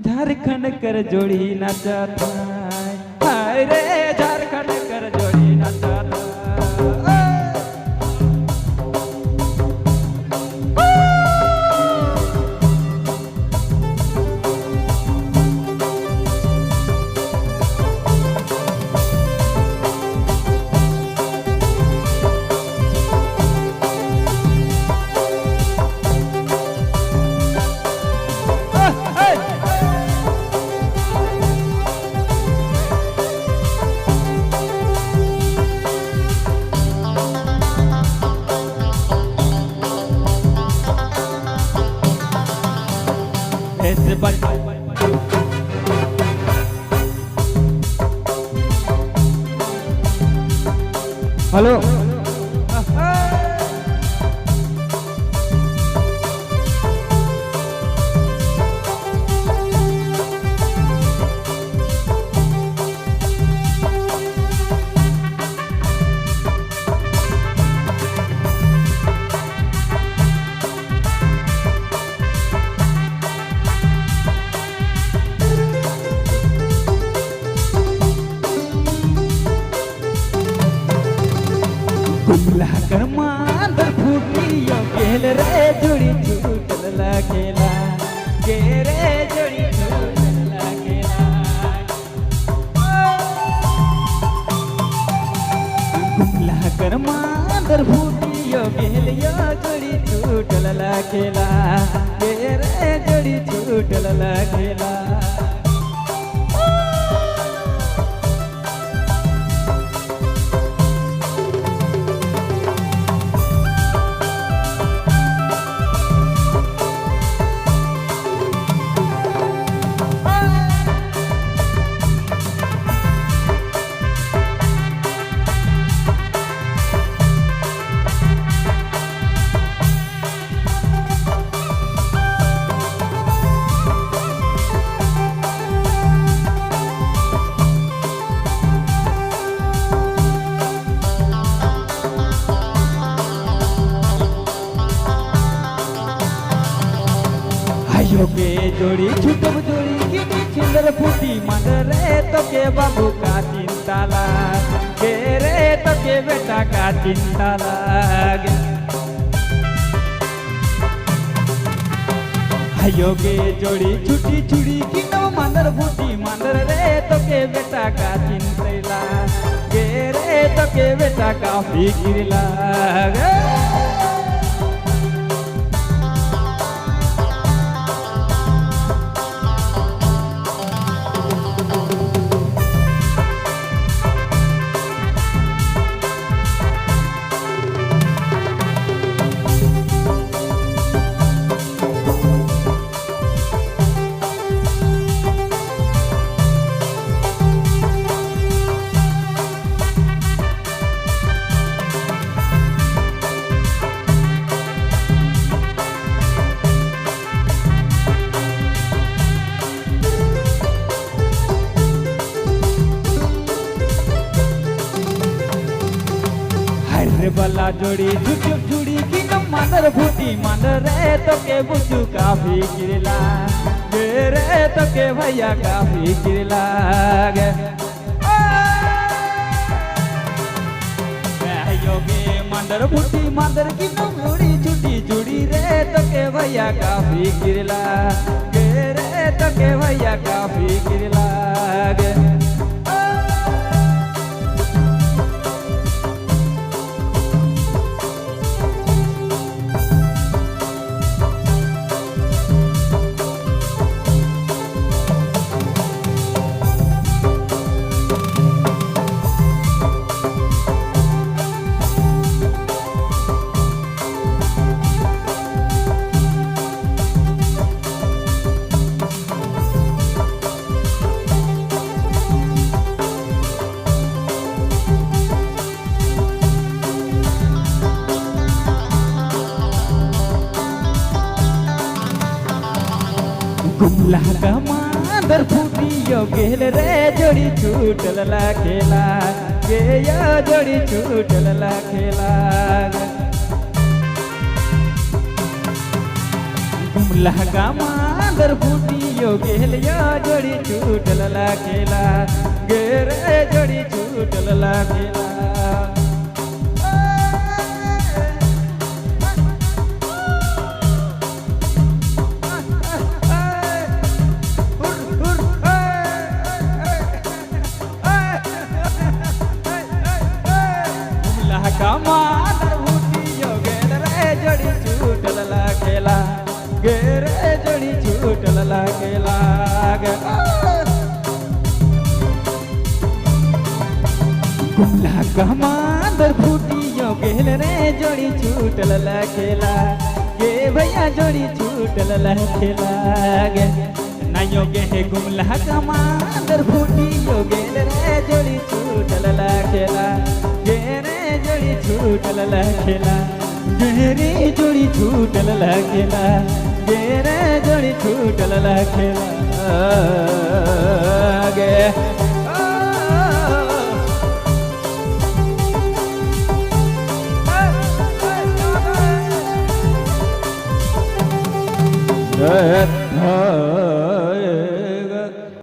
झारखंड कर जोड़ी नाचत हाय रे झारखंड कर जोड़ी नाचत हेलो कुमला कर मांदर फूटियो गेल रे जोड़ी छूटल लागेला गे रे जोड़ी छूटल लागेला कुमला कर मांदर फूटियो गेल यो जोड़ी छूटल लागेला गे रे जोड़ी छूटल लागेला के जोड़ी छुटब जोड़ी किनी सुंदर फूटी मन रे तो के बाबू का चिंता लागे रे तो के बेटा का चिंता लागे आयो के जोड़ी छुटी छुड़ी किनो मंदर फूटी मंदर रे तो के बेटा का चिंता लागे रे तो के बेटा का फिक्र लागे बला जोड़ी झुक जुड़ी की न मंदर फूटी मंदर रे तो के बुचू काफी किरला गे रे तो के भैया काफी किरला गे योगे मंदर फूटी मंदर की न जोड़ी छुटी जुड़ी रे तो के भैया काफी किरला गे रे तो के भैया काफी किरला गे कुमला का मांदर फूटियो गेल रे जोड़ी छूटल लागेला गे यो जोड़ी छूटल लागेला कुमला का मांदर फूटियो फूटियो गेलिया जोड़ी छूटल लागेला गे रे जोड़ी छूटल लागेला कमांदर फूटियो गेल रे जोड़ी छूटल लागेला गे रे जोड़ी छूटल लागेला गुमला कमांदर फूटियो गेल रे जोड़ी छूटल लागेला गे भैया जोड़ी छूटल लागेला गे नायो गे हे गुमला कमांदर फूटियो गेल रे जोड़ी छूटल लागेला गे रे जोड़ी छूटल लागेला गे रे जोड़ी छूटल लागेला गे रे जोड़ी छूटल लागेला गे